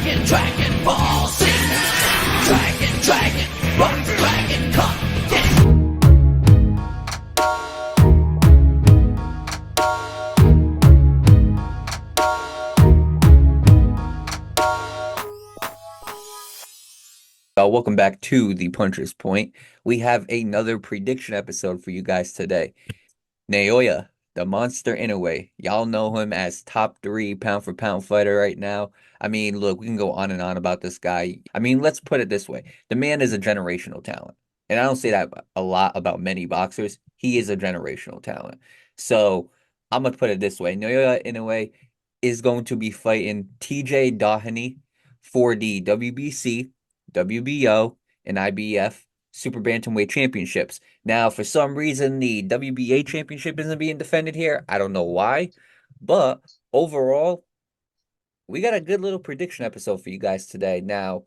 Dragon Ball Z. Dragon, rock the dragon, come get it. Welcome back to the Puncher's Point. We have another prediction episode for you guys today. Naoya, the monster Inoue. Y'all know him as top 3 pound for pound fighter right now. I mean, look, we can go on and on about this guy. I mean, let's put it this way. The man is a generational talent. And I don't say that a lot about many boxers. He is a generational talent. So I'm going to put it this way. Naoya Inoue is going to be fighting TJ Doheny for the WBC, WBO, and IBF Super Bantamweight championships. Now, for some reason, the WBA championship isn't being defended here. I don't know why, but overall, we got a good little prediction episode for you guys today. Now,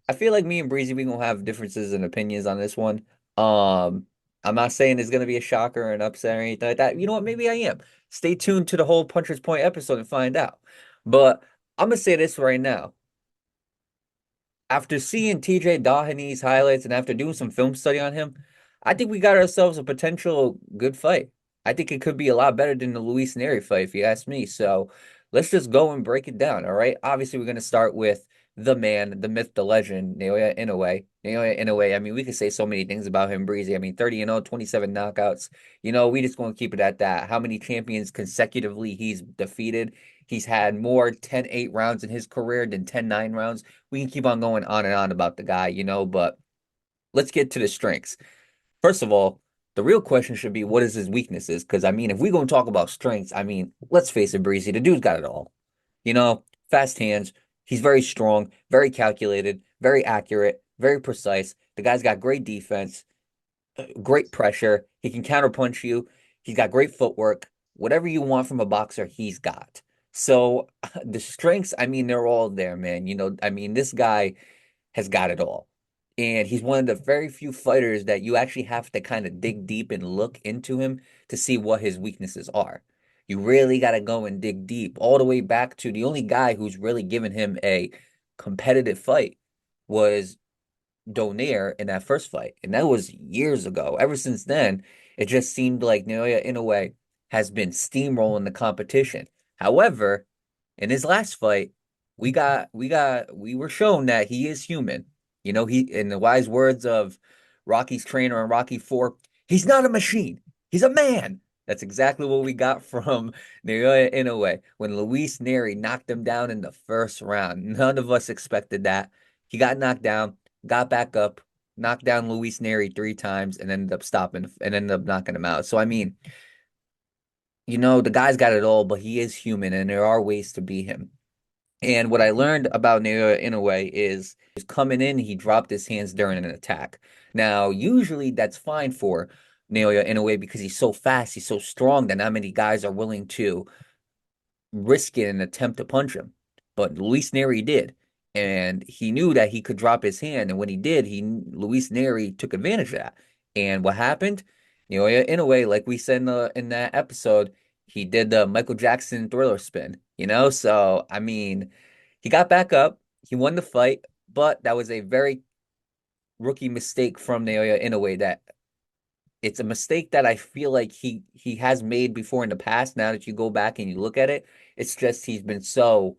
I feel like me and Breezy, we gonna have differences in opinions on this one. Um, I'm not saying it's gonna be a shocker or an upset or anything like that. You know what? Maybe I am. Stay tuned to the whole Puncher's Point episode and find out. But I'm gonna say this right now. After seeing TJ Doheny's highlights and after doing some film study on him, I think we got ourselves a potential good fight. I think it could be a lot better than the Luis Neri fight, if you ask me. So let's just go and break it down. All right. Obviously, we're going to start with the man, the myth, the legend, Naoya Inoue. Naoya Inoue, I mean, we could say so many things about him, Breezy. I mean, 30-0, 27 knockouts. You know, we just going to keep it at that. How many champions consecutively he's defeated? He's had more 10-8 rounds in his career than 10-9 rounds. We can keep on going on and on about the guy, you know, but let's get to the strengths. First of all, the real question should be what is his weaknesses? Because I mean, if we're gonna talk about strengths, I mean, let's face it, Breezy, the dude's got it all. You know, fast hands, he's very strong, very calculated, very accurate, very precise. The guy's got great defense, great pressure. He can counterpunch you. He's got great footwork. Whatever you want from a boxer, he's got. So the strengths, I mean, they're all there, man. You know, I mean, this guy has got it all. And he's one of the very few fighters that you actually have to kind of dig deep and look into him to see what his weaknesses are. You really got to go and dig deep all the way back to the only guy who's really given him a competitive fight was Donaire in that first fight. And that was years ago. Ever since then, it just seemed like Naoya Inoue has been steamrolling the competition. However, in his last fight, we were shown that he is human. You know, he in the wise words of Rocky's trainer in Rocky 4, he's not a machine. He's a man. That's exactly what we got from Naoya Inoue when Luis Neri knocked him down in the first round. None of us expected that. He got knocked down, got back up, knocked down Luis Neri 3 times, and ended up stopping and ended up knocking him out. So I mean, you know, the guy's got it all, but he is human, and there are ways to beat him. And what I learned about Naoya Inoue is coming in, he dropped his hands during an attack. Now, usually that's fine for Naoya Inoue because he's so fast, he's so strong that not many guys are willing to risk it and attempt to punch him. But Luis Neri did. And he knew that he could drop his hand. And when he did, Luis Neri took advantage of that. And what happened? Naoya Inoue, like we said in that episode, he did the Michael Jackson Thriller spin, you know? So, I mean, he got back up, he won the fight, but that was a very rookie mistake from Naoya Inoue that it's a mistake that I feel like he has made before in the past. Now that you go back and you look at it, it's just he's been so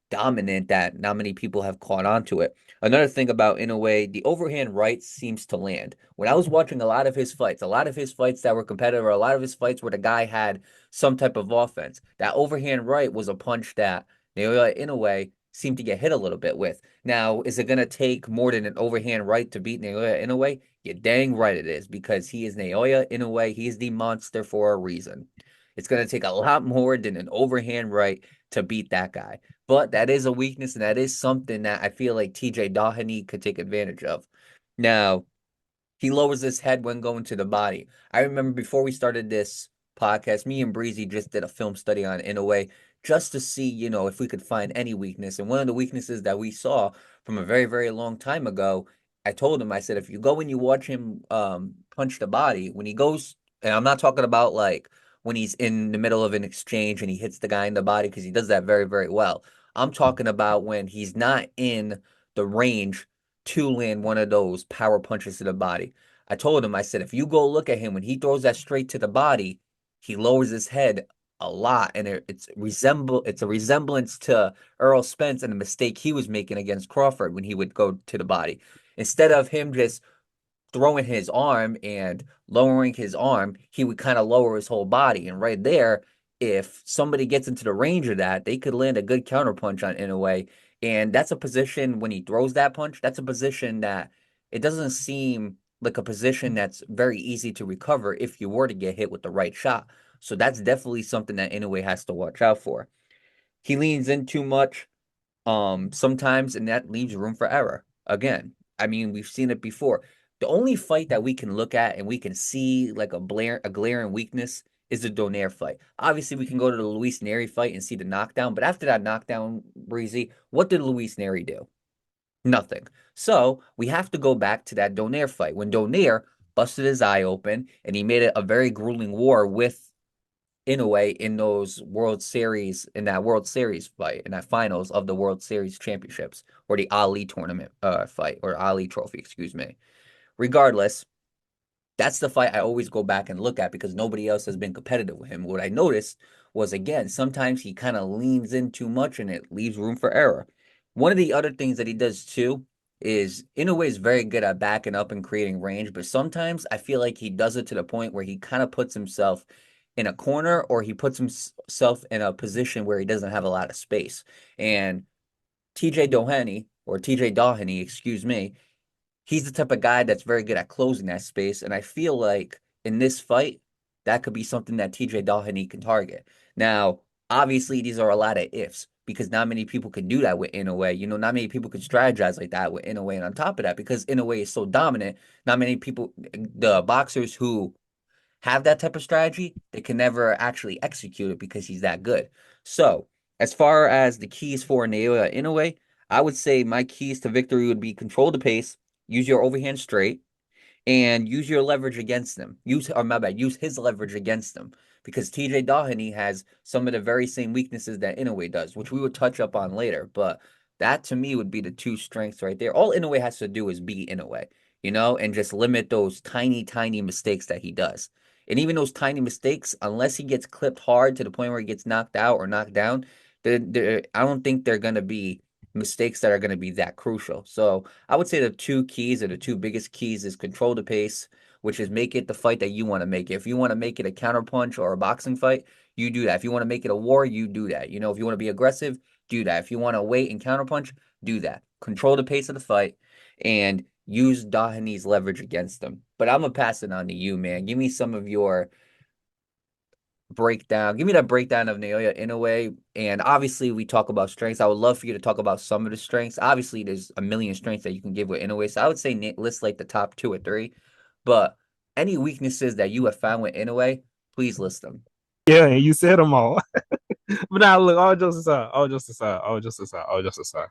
dominant that not many people have caught on to it. Another thing about Inoue, the overhand right seems to land. When I was watching a lot of his fights that were competitive, or a lot of his fights where the guy had some type of offense, that overhand right was a punch that Naoya Inoue seemed to get hit a little bit with. Now, is it going to take more than an overhand right to beat Naoya Inoue? You're dang right it is, because he is Naoya Inoue. He is the monster for a reason. It's going to take a lot more than an overhand right to beat that guy. But that is a weakness, and that is something that I feel like TJ Doheny could take advantage of. Now, he lowers his head when going to the body. I remember before we started this podcast, me and Breezy just did a film study on Inoue just to see, you know, if we could find any weakness. And one of the weaknesses that we saw from a very, very long time ago, I told him, I said, if you go and you watch him punch the body, when he goes, and I'm not talking about like when he's in the middle of an exchange and he hits the guy in the body, because he does that very, very well. I'm talking about when he's not in the range to land one of those power punches to the body. I told him, I said, if you go look at him when he throws that straight to the body, he lowers his head a lot, and it's a resemblance to Earl Spence and the mistake he was making against Crawford when he would go to the body. Instead of him just throwing his arm and lowering his arm, he would kind of lower his whole body. And right there, if somebody gets into the range of that, they could land a good counterpunch on Inoue. And that's a position when he throws that punch, that's a position that it doesn't seem like a position that's very easy to recover if you were to get hit with the right shot. So that's definitely something that Inoue has to watch out for. He leans in too much sometimes, and that leaves room for error. Again, I mean, we've seen it before. The only fight that we can look at and we can see like a glaring weakness is the Donaire fight. Obviously, we can go to the Luis Neri fight and see the knockdown, but after that knockdown, Breezy, what did Luis Neri do? Nothing. So we have to go back to that Donaire fight when Donaire busted his eye open and he made it a very grueling war with Inoue in those World Series, in that World Series fight, in that finals of the World Series championships, or the Ali tournament fight, or Ali trophy, excuse me. Regardless, that's the fight I always go back and look at because nobody else has been competitive with him. What I noticed was, again, sometimes he kind of leans in too much and it leaves room for error. One of the other things that he does too is Inoue is very good at backing up and creating range, but sometimes I feel like he does it to the point where he kind of puts himself in a corner or he puts himself in a position where he doesn't have a lot of space. And TJ Doheny, or TJ Doheny, excuse me, he's the type of guy that's very good at closing that space. And I feel like in this fight, that could be something that TJ Doheny can target. Now, obviously, these are a lot of ifs because not many people can do that with Inoue. You know, not many people can strategize like that with Inoue. And on top of that, because Inoue is so dominant, not many people, the boxers who have that type of strategy, they can never actually execute it because he's that good. So, as far as the keys for Naoya Inoue, I would say my keys to victory would be control the pace, use your overhand straight, and use your leverage against them. Use his leverage against them. Because TJ Doheny has some of the very same weaknesses that Inoue does, which we would touch up on later. But that to me would be the two strengths right there. All Inoue has to do is be Inoue, and just limit those tiny, tiny mistakes that he does. And even those tiny mistakes, unless he gets clipped hard to the point where he gets knocked out or knocked down, I don't think they're going to be mistakes that are going to be that crucial. So I would say the two keys or the two biggest keys is control the pace, which is make it the fight that you want to make it. If you want to make it a counterpunch or a boxing fight, you do that. If you want to make it a war, you do that. If you want to be aggressive, do that. If you want to wait and counterpunch, do that. Control the pace of the fight and use Doheny's leverage against them. But I'm gonna pass it on to you, man. Give me some of your breakdown. Give me that breakdown of Naoya Inoue. And obviously, we talk about strengths. I would love for you to talk about some of the strengths. Obviously, there's a million strengths that you can give with Inoue. So I would say list like the top two or three. But any weaknesses that you have found with Inoue, please list them. Yeah, and you said them all. But now look, all jokes aside, all jokes aside, all jokes aside, all jokes aside.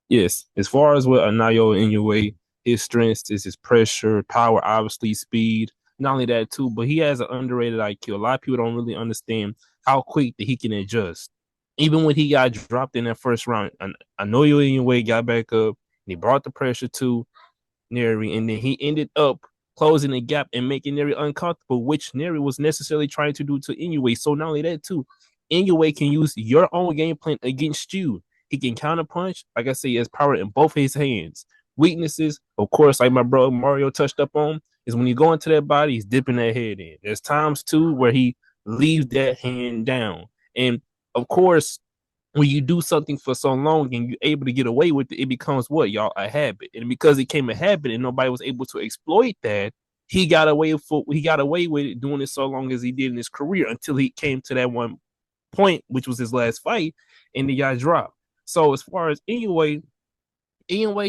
Yes, as far as what Naoya Inoue, his strengths is his pressure, power, obviously speed. Not only that too, but he has an underrated IQ. A lot of people don't really understand how quick that he can adjust. Even when he got dropped in that first round, Naoya Inoue got back up. And he brought the pressure to Neri, and then he ended up closing the gap and making Neri uncomfortable, which Neri was necessarily trying to do to Inoue. So not only that too, Inoue can use your own game plan against you. He can counterpunch. Like I say, he has power in both his hands. Weaknesses, of course, like my bro Mario touched up on, is when you go into that body, he's dipping that head in. There's times too where he leaves that hand down. And of course, when you do something for so long and you're able to get away with it, it becomes what, y'all, a habit. And because it became a habit and nobody was able to exploit that, he got away with it doing it so long as he did in his career until he came to that one point, which was his last fight, and he got dropped. So as far as Inoue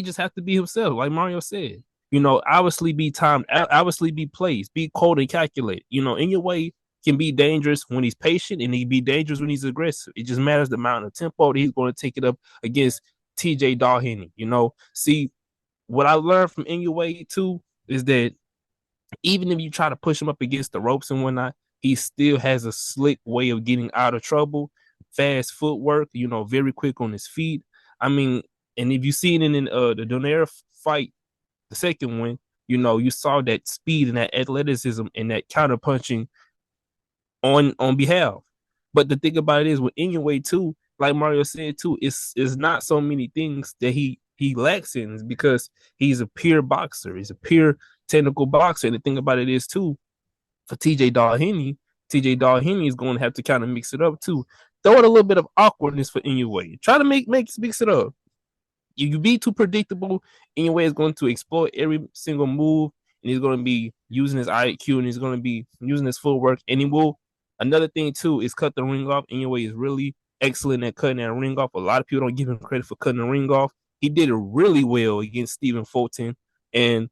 just have to be himself, like Mario said. Obviously be timed, obviously be placed, be cold and calculated. Inoue can be dangerous when he's patient and he can be dangerous when he's aggressive. It just matters the amount of tempo that he's going to take it up against TJ Doheny. See, what I learned from Inoue too is that even if you try to push him up against the ropes and whatnot, he still has a slick way of getting out of trouble fast footwork, very quick on his feet. I mean, and if you seen it in the Donaire fight, the second one, you saw that speed and that athleticism and that counter punching on behalf. But the thing about it is with Inoue too, like Mario said too, it's not so many things that he lacks in because he's a pure boxer. He's a pure technical boxer. And the thing about it is too, for TJ Doheny is going to have to kind of mix it up too. Throw in a little bit of awkwardness for Inoue. Try to mix it up. If you be too predictable, Inoue is going to exploit every single move, and he's going to be using his IQ, and he's going to be using his footwork, and he will. Another thing too is cut the ring off. Inoue is really excellent at cutting that ring off. A lot of people don't give him credit for cutting the ring off. He did it really well against Stephen Fulton, and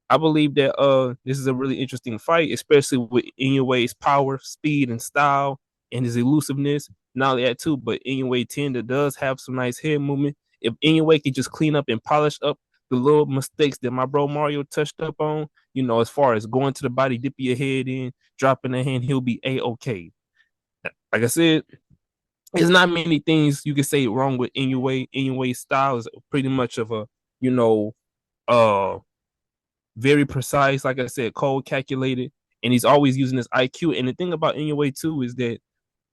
I believe that this is a really interesting fight, especially with Inoue's power, speed, and style, and his elusiveness. Not only that too, but Inoue tender does have some nice head movement. If Inoue could just clean up and polish up the little mistakes that my bro Mario touched up on, as far as going to the body, dipping your head in, dropping the hand, he'll be A-okay. Like I said, there's not many things you can say wrong with Inoue. Inoue's style is pretty much of a, very precise, like I said, cold, calculated, and he's always using his IQ. And the thing about Inoue too is that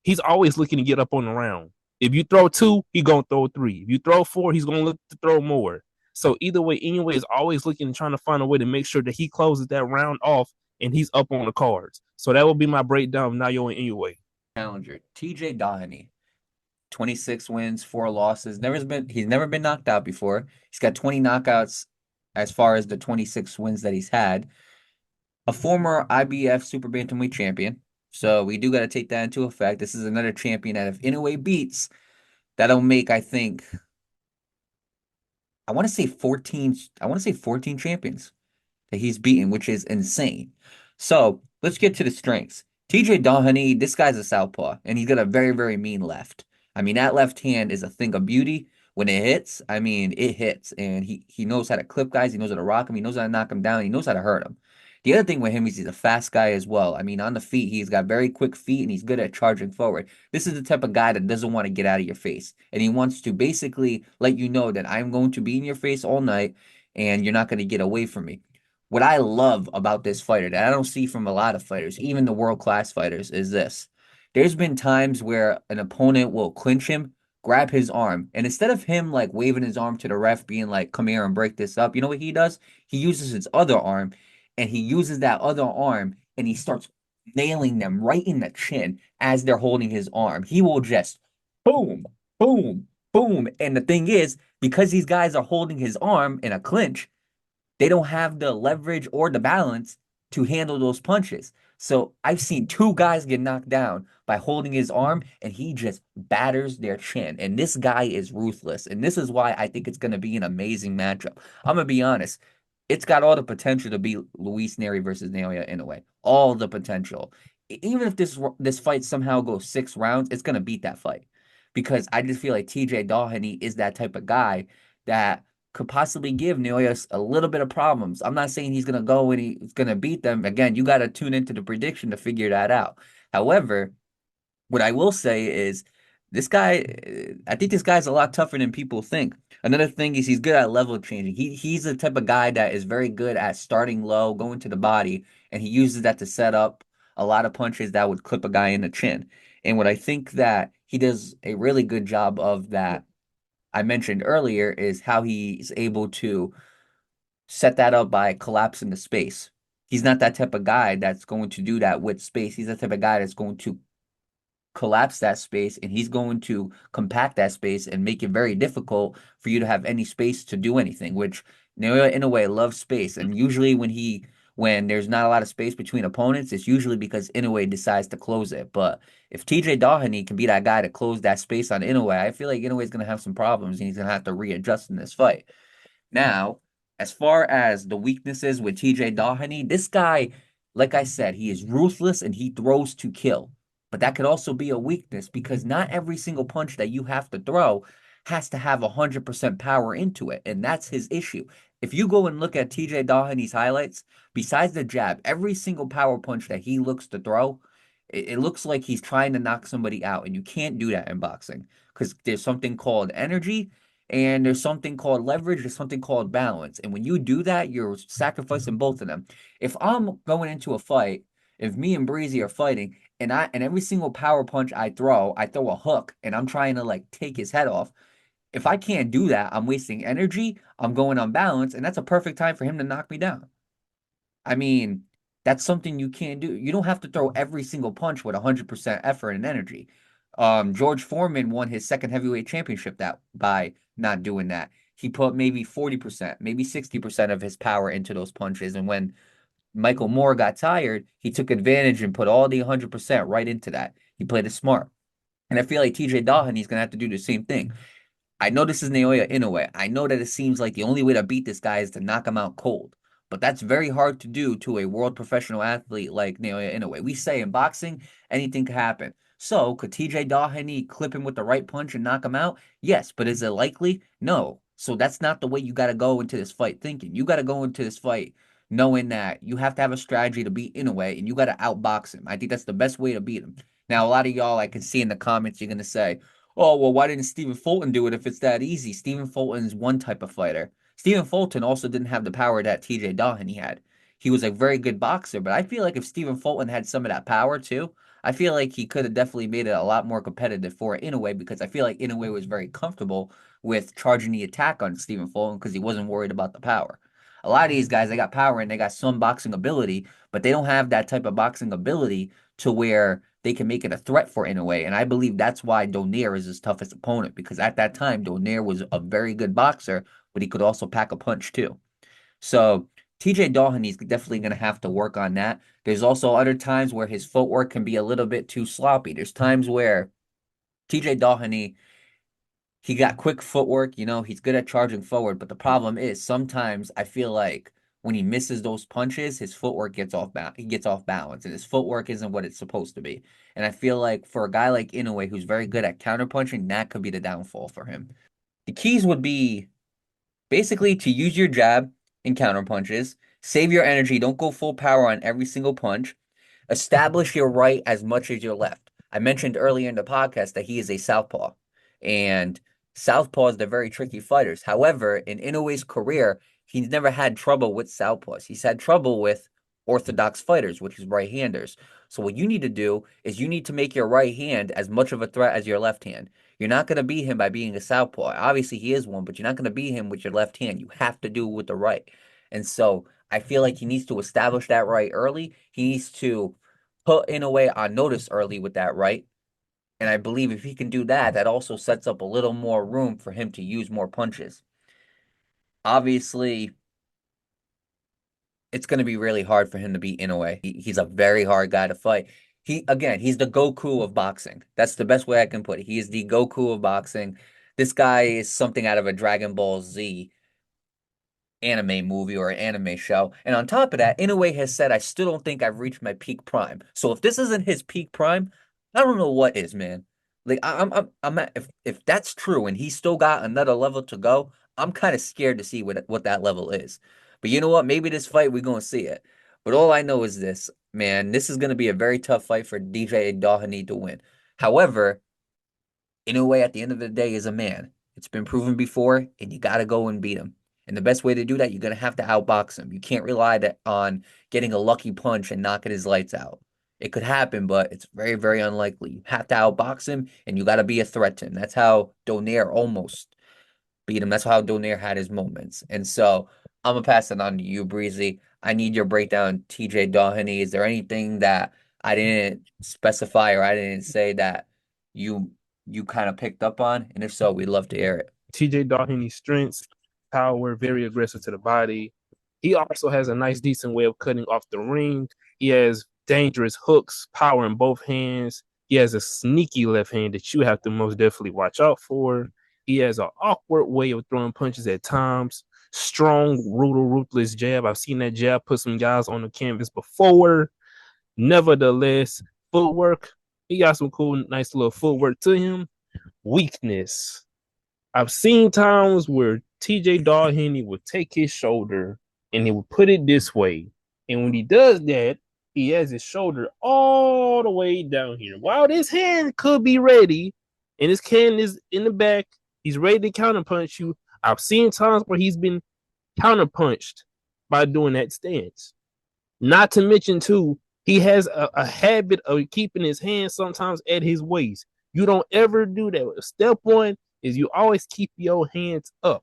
he's always looking to get up on the round. If you throw 2, he's gonna throw 3. If you throw 4, he's gonna look to throw more. So either way, Inoue is always looking and trying to find a way to make sure that he closes that round off and he's up on the cards. So that will be my breakdown of Naoya Inoue. Challenger, TJ Doheny, 26 wins, 4 losses. He's never been knocked out before. He's got 20 knockouts as far as the 26 wins that he's had. A former IBF Super Bantamweight champion. So we do got to take that into effect. This is another champion that if Inoue beats, that'll make, I think, I want to say 14 champions that he's beaten, which is insane. So let's get to the strengths. TJ Doheny, this guy's a southpaw, and he's got a very, very mean left. I mean, that left hand is a thing of beauty. When it hits, I mean, it hits, and he knows how to clip guys. He knows how to rock them. He knows how to knock them down. He knows how to hurt them. The other thing with him is he's a fast guy as well. I mean, on the feet, he's got very quick feet, and he's good at charging forward. This is the type of guy that doesn't want to get out of your face, and he wants to basically let you know that I'm going to be in your face all night, and you're not going to get away from me. What I love about this fighter that I don't see from a lot of fighters, even the world-class fighters, is this. There's been times where an opponent will clinch him, grab his arm, and instead of him like waving his arm to the ref, being like, come here and break this up, you know what he does? He uses his other arm, and he uses that other arm, and he starts nailing them right in the chin as they're holding his arm. He will just boom, boom, boom. And the thing is, because these guys are holding his arm in a clinch, they don't have the leverage or the balance to handle those punches. So I've seen 2 guys get knocked down by holding his arm, and he just batters their chin. And this guy is ruthless. And this is why I think it's going to be an amazing matchup. I'm going to be honest. It's got all the potential to be Luis Neri versus Naoya Inoue. All the potential. Even if this fight somehow goes 6 rounds, it's going to beat that fight. Because I just feel like TJ Doheny is that type of guy that could possibly give Naoya a little bit of problems. I'm not saying he's going to go and he's going to beat them. Again, you got to tune into the prediction to figure that out. However, what I will say is this guy, I think this guy's a lot tougher than people think. Another thing is he's good at level changing. He's the type of guy that is very good at starting low, going to the body, and he uses that to set up a lot of punches that would clip a guy in the chin. And what I think that he does a really good job of that I mentioned earlier is how he's able to set that up by collapsing the space. He's not that type of guy that's going to do that with space. He's the type of guy that's going to collapse that space, and he's going to compact that space and make it very difficult for you to have any space to do anything, which Naoya Inoue loves space. And usually when there's not a lot of space between opponents, it's usually because Inoue decides to close it. But if TJ Doheny can be that guy to close that space on Inoue, I feel like Inoue is going to have some problems, and he's going to have to readjust in this fight. Now, as far as the weaknesses with TJ Doheny, this guy, like I said, he is ruthless and he throws to kill. But that could also be a weakness because not every single punch that you have to throw has to have 100% power into it. And that's his issue. If you go and look at TJ Doheny's highlights, besides the jab, every single power punch that he looks to throw It looks like he's trying to knock somebody out, and you can't do that in boxing because there's something called energy and there's something called leverage, there's something called balance. And when you do that, you're sacrificing both of them. If I'm going into a fight, if me and Breezy are fighting, and every single power punch I throw a hook and I'm trying to like take his head off. If I can't do that, I'm wasting energy, I'm going on balance, and that's a perfect time for him to knock me down. I mean, that's something you can't do. You don't have to throw every single punch with 100% effort and energy. George Foreman won his second heavyweight championship that by not doing that. He put maybe 40%, maybe 60% of his power into those punches. And when Michael Moore got tired, he took advantage and put all the 100% right into that. He played it smart. And I feel like TJ Doheny is going to have to do the same thing. I know this is Naoya Inoue. I know that it seems like the only way to beat this guy is to knock him out cold. But that's very hard to do to a world professional athlete like Naoya Inoue. We say in boxing, anything can happen. So, could TJ Doheny clip him with the right punch and knock him out? Yes, but is it likely? No. So that's not the way you got to go into this fight thinking. You got to go into this fight knowing that you have to have a strategy to beat Inoue and you got to outbox him. I think that's the best way to beat him. Now, a lot of y'all I can see in the comments, you're going to say, oh, well, why didn't Stephen Fulton do it if it's that easy? Stephen Fulton's one type of fighter. Stephen Fulton also didn't have the power that TJ Doheny had. He was a very good boxer, but I feel like if Stephen Fulton had some of that power too, I feel like he could have definitely made it a lot more competitive for Inoue because I feel like Inoue was very comfortable with charging the attack on Stephen Fulton because he wasn't worried about the power. A lot of these guys, they got power and they got some boxing ability, but they don't have that type of boxing ability to where they can make it a threat for Inoue. And I believe that's why Donaire is his toughest opponent because at that time, Donaire was a very good boxer, but he could also pack a punch too. So TJ Doheny is definitely going to have to work on that. There's also other times where his footwork can be a little bit too sloppy. There's times where TJ Doheny he got quick footwork, he's good at charging forward, but the problem is sometimes I feel like when he misses those punches, his footwork he gets off balance and his footwork isn't what it's supposed to be. And I feel like for a guy like Inoue who's very good at counterpunching, that could be the downfall for him. The keys would be basically to use your jab and counterpunches, save your energy, don't go full power on every single punch, establish your right as much as your left. I mentioned earlier in the podcast that he is a southpaw, and southpaws are very tricky fighters. However, in Inoue's career, he's never had trouble with southpaws. He's had trouble with orthodox fighters, which is right-handers. So what you need to do is you need to make your right hand as much of a threat as your left hand. You're not going to beat him by being a southpaw. Obviously, he is one, but you're not going to beat him with your left hand. You have to do it with the right. And so I feel like he needs to establish that right early. He needs to put Inoue on notice early with that right. And I believe if he can do that, that also sets up a little more room for him to use more punches. Obviously, it's going to be really hard for him to beat Inoue. He's a very hard guy to fight. He's the Goku of boxing. That's the best way I can put it. He is the Goku of boxing. This guy is something out of a Dragon Ball Z anime movie or an anime show. And on top of that, Inoue has said, I still don't think I've reached my peak prime. So if this isn't his peak prime, I don't know what is, man. Like I'm at, if that's true and he's still got another level to go, I'm kind of scared to see what that level is. But you know what? Maybe this fight we're gonna see it. But all I know is this, man, this is gonna be a very tough fight for DJ Doheny to win. However, Inoue at the end of the day is a man. It's been proven before, and you got to go and beat him. And the best way to do that, you're going to have to outbox him. You can't rely on getting a lucky punch and knocking his lights out. It could happen, but it's very, very unlikely. You have to outbox him, and you got to be a threat to him. That's how Donaire almost beat him. That's how Donaire had his moments. And so I'm going to pass it on to you, Breezy. I need your breakdown, TJ Doheny. Is there anything that I didn't specify or I didn't say that you kind of picked up on? And if so, we'd love to hear it. TJ Doheny's strengths, power, very aggressive to the body. He also has a nice, decent way of cutting off the ring. He has dangerous hooks, power in both hands. He has a sneaky left hand that you have to most definitely watch out for. He has an awkward way of throwing punches at times. Strong, brutal, ruthless jab. I've seen that jab put some guys on the canvas before. Nevertheless, footwork, he got some cool, nice little footwork to him. Weakness. I've seen times where TJ Doheny would take his shoulder and he would put it this way. And when he does that, he has his shoulder all the way down here. While this hand could be ready, and his hand is in the back, he's ready to counterpunch you. I've seen times where he's been counterpunched by doing that stance. Not to mention, too, he has a habit of keeping his hands sometimes at his waist. You don't ever do that. Step one is you always keep your hands up.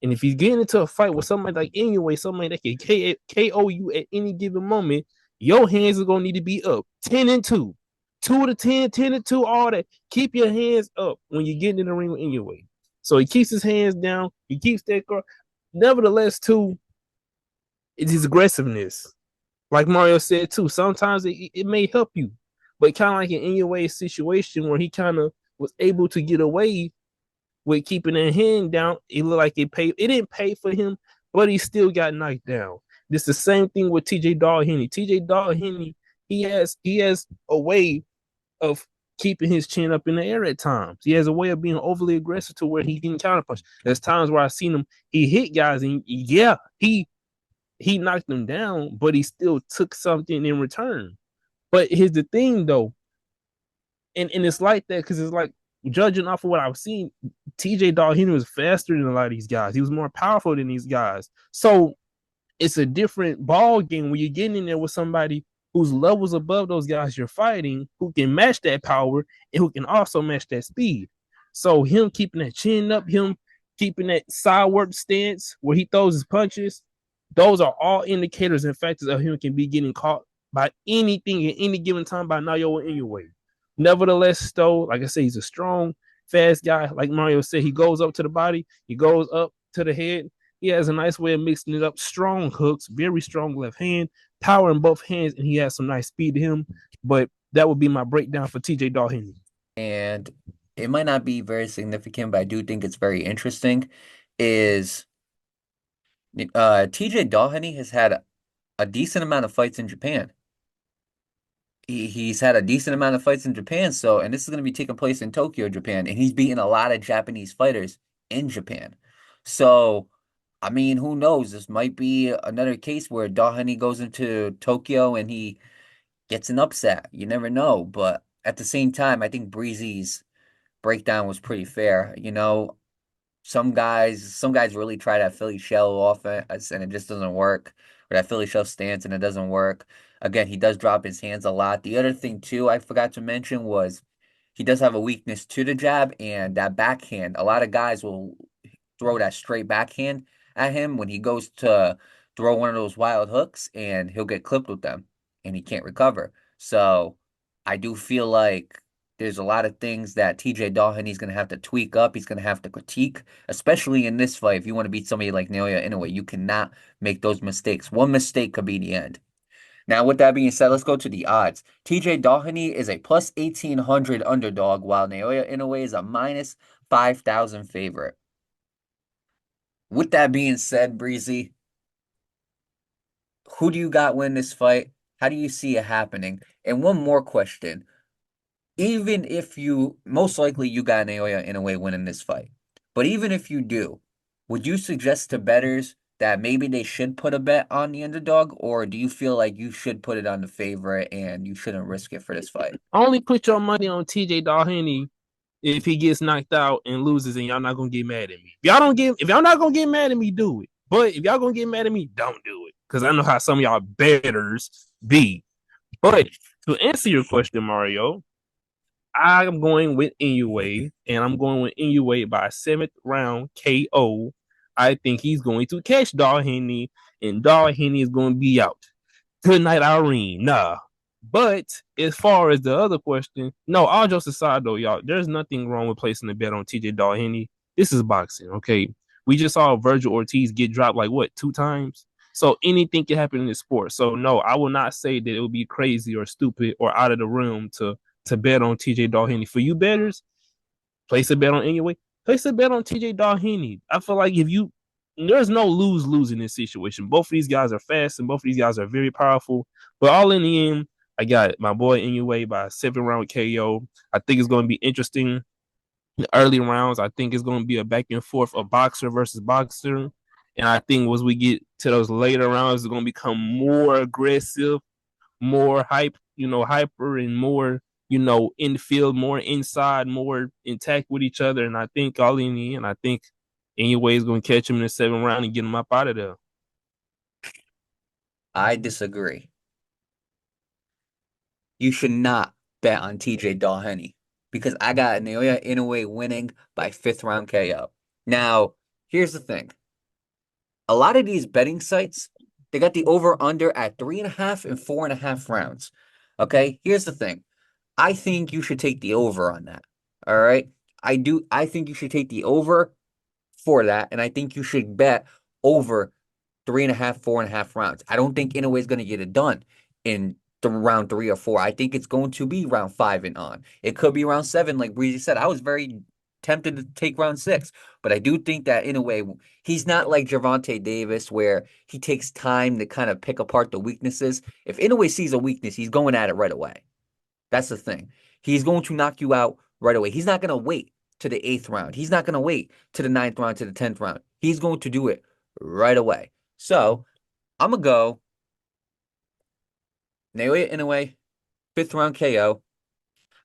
And if he's getting into a fight with somebody like Inoue, somebody that can KO you at any given moment, your hands are going to need to be up. 10 and 2. 2 to 10, 10 to 2, all that. Keep your hands up when you're getting in the ring with Inoue. So he keeps his hands down. He keeps that guard. Nevertheless, too, it's his aggressiveness. Like Mario said, too, sometimes it may help you. But kind of like in Inoue's situation where he kind of was able to get away with keeping that hand down, it looked like it paid. It didn't pay for him, but he still got knocked down. This is the same thing with TJ Doheny. TJ Doheny, he has a way of keeping his chin up in the air at times. He has a way of being overly aggressive to where he can counterpunch. There's times where I've seen him, he hit guys, and yeah, he knocked them down, but he still took something in return. But here's the thing, though, and it's like that because it's like, judging off of what I've seen, TJ Doheny was faster than a lot of these guys. He was more powerful than these guys. So it's a different ball game when you're getting in there with somebody whose levels above those guys you're fighting, who can match that power and who can also match that speed. So him keeping that chin up, him keeping that sideward stance where he throws his punches, those are all indicators and factors of him can be getting caught by anything at any given time by Naoya Inoue. Nevertheless, though, like I said, he's a strong, fast guy. Like Mario said, he goes up to the body, he goes up to the head. He has a nice way of mixing it up. Strong hooks, very strong left hand, power in both hands, and he has some nice speed to him. But that would be my breakdown for TJ Doheny. And it might not be very significant, but I do think it's very interesting, is TJ Doheny has had a decent amount of fights in Japan. He's had a decent amount of fights in Japan, so, and this is going to be taking place in Tokyo, Japan, and he's beaten a lot of Japanese fighters in Japan. So, I mean, who knows? This might be another case where Doheny goes into Tokyo and he gets an upset. You never know, but at the same time, I think Breezy's breakdown was pretty fair. You know, some guys really try that Philly shell offense and it just doesn't work, or that Philly shell stance and it doesn't work. Again, he does drop his hands a lot. The other thing too I forgot to mention was he does have a weakness to the jab and that backhand. A lot of guys will throw that straight backhand at him when he goes to throw one of those wild hooks, and he'll get clipped with them and he can't recover. So I do feel like there's a lot of things that TJ Doheny's going to have to tweak up. He's going to have to critique, especially in this fight. If you want to beat somebody like Naoya Inoue, you cannot make those mistakes. One mistake could be the end. Now, with that being said, let's go to the odds. TJ Doheny is a plus 1,800 underdog, while Naoya Inoue is a minus 5,000 favorite. With that being said, Breezy, who do you got win this fight? How do you see it happening? And one more question. Even if you, most likely you got Naoya Inoue winning this fight, but even if you do, would you suggest to bettors that maybe they should put a bet on the underdog, or do you feel like you should put it on the favorite and you shouldn't risk it for this fight? Only put your money on TJ Doheny if he gets knocked out and loses, and y'all not gonna get mad at me. If y'all not gonna get mad at me, do it. But if y'all gonna get mad at me, don't do it. Because I know how some of y'all bettors be. But to answer your question, Mario, I'm going with Inoue, and I'm going with Inoue by 7th round KO. I think he's going to catch Doheny, and Doheny is going to be out. Good night, Irene. Nah. But as far as the other question, no, all jokes aside, though, y'all, there's nothing wrong with placing a bet on TJ Doheny. This is boxing, okay? We just saw Virgil Ortiz get dropped like, what, 2 times? So anything can happen in this sport. So, no, I will not say that it would be crazy or stupid or out of the realm to bet on TJ Doheny. For you bettors, place a bet on Inoue. Place a bet on TJ Doheny. I feel like there's no lose in this situation. Both of these guys are fast and both of these guys are very powerful. But all in the end, I got my boy Inoue by 7th round KO. I think it's going to be interesting. In the early rounds, I think it's going to be a back and forth of boxer versus boxer. And I think once we get to those later rounds, it's going to become more aggressive. more hype, hyper and more, in the field, more inside, more intact with each other. And I think all in the end, I think Inoue is going to catch him in the 7th round and get him up out of there. I disagree. You should not bet on TJ Doheny because I got Naoya Inoue winning by 5th round KO. Now, here's the thing. A lot of these betting sites, they got the over under at 3.5 and 4.5 rounds. Okay, here's the thing. I think you should take the over on that. All right. I do. I think you should take the over for that. And I think you should bet over 3.5, 4.5 rounds. I don't think Inoue is going to get it done in the round 3 or 4. I think it's going to be round 5 and on. It could be round 7, like Breezy said. I was very tempted to take round 6, but I do think that Inoue, he's not like Gervonta Davis where he takes time to kind of pick apart the weaknesses. If Inoue sees a weakness, he's going at it right away. That's the thing. He's going to knock you out right away. He's not going to wait to the 8th round. He's not going to wait to the 9th round, to the 10th round. He's going to do it right away. So I'm going to go Naoya Inoue, 5th round KO.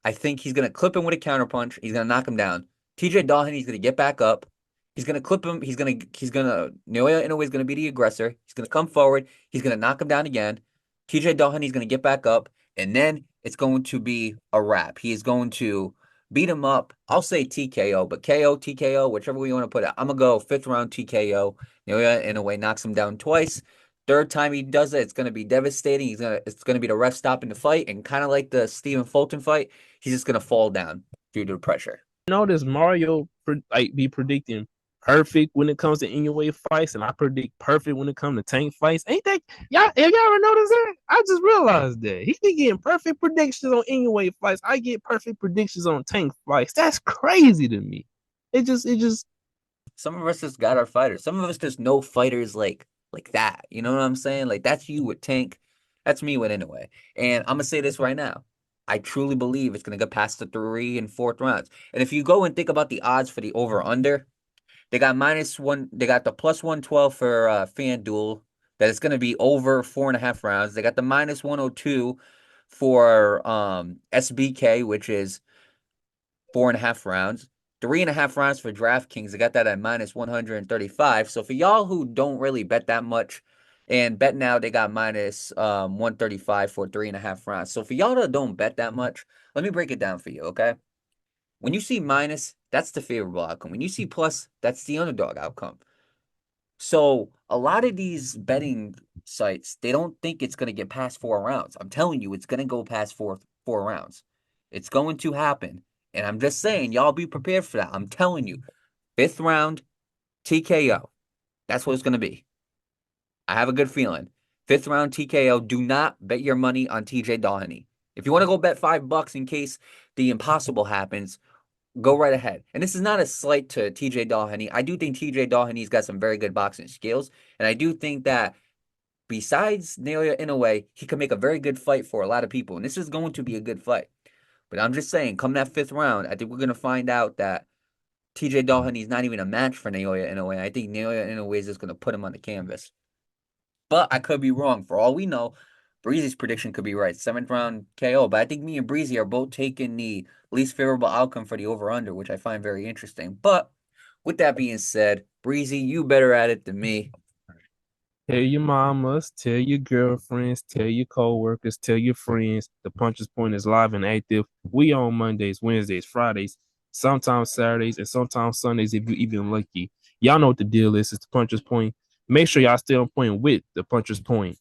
I think he's going to clip him with a counterpunch. He's going to knock him down. TJ Doheny is going to get back up. He's going to clip him. Naoya Inoue is going to be the aggressor. He's going to come forward. He's going to knock him down again. TJ Doheny is going to get back up. And then it's going to be a wrap. He is going to beat him up. I'll say TKO, but KO, TKO, whichever way you want to put it. I'm going to go 5th round TKO. Naoya Inoue knocks him down twice. 3rd time he does it, it's going to be devastating. It's going to be the ref stopping the fight. And kind of like the Stephen Fulton fight, he's just going to fall down due to the pressure. Notice Mario be predicting perfect when it comes to Inoue fights, and I predict perfect when it comes to Tank fights. Ain't that y'all? Have y'all ever noticed that? I just realized that he be getting perfect predictions on Inoue fights. I get perfect predictions on Tank fights. That's crazy to me. It just. Some of us just got our fighters. Some of us just know fighters like that. You know what I'm saying? Like that's you with Tank. That's me with Inoue. And I'm gonna say this right now. I truly believe it's gonna get past the 3 and 4th rounds. And if you go and think about the odds for the over under, they got -1. They got the +112 for FanDuel that it's gonna be over 4.5 rounds. They got the -102 for SBK, which is 4.5 rounds. 3.5 rounds for DraftKings. They got that at -135. So for y'all who don't really bet that much and bet now, they got -135 for 3.5 rounds. So for y'all that don't bet that much, let me break it down for you, okay? When you see minus, that's the favorable outcome. When you see plus, that's the underdog outcome. So a lot of these betting sites, they don't think it's going to get past 4 rounds. I'm telling you, it's going to go past four rounds. It's going to happen. And I'm just saying, y'all be prepared for that. I'm telling you, 5th round TKO. That's what it's going to be. I have a good feeling. 5th round TKO. Do not bet your money on TJ Doheny. If you want to go bet $5 in case the impossible happens, go right ahead. And this is not a slight to TJ Doheny. I do think TJ Doheny's got some very good boxing skills. And I do think that besides Naoya Inoue, he can make a very good fight for a lot of people. And this is going to be a good fight. But I'm just saying, come that 5th round, I think we're going to find out that TJ Doheny is not even a match for Naoya Inoue. I think Naoya Inoue is just going to put him on the canvas. But I could be wrong. For all we know, Breezy's prediction could be right. 7th round KO. But I think me and Breezy are both taking the least favorable outcome for the over-under, which I find very interesting. But with that being said, Breezy, you better at it than me. Tell your mamas, tell your girlfriends, tell your coworkers, tell your friends. The Puncher's Point is live and active. We on Mondays, Wednesdays, Fridays, sometimes Saturdays, and sometimes Sundays if you're even lucky. Y'all know what the deal is. It's the Puncher's Point. Make sure y'all stay on point with the Puncher's Point.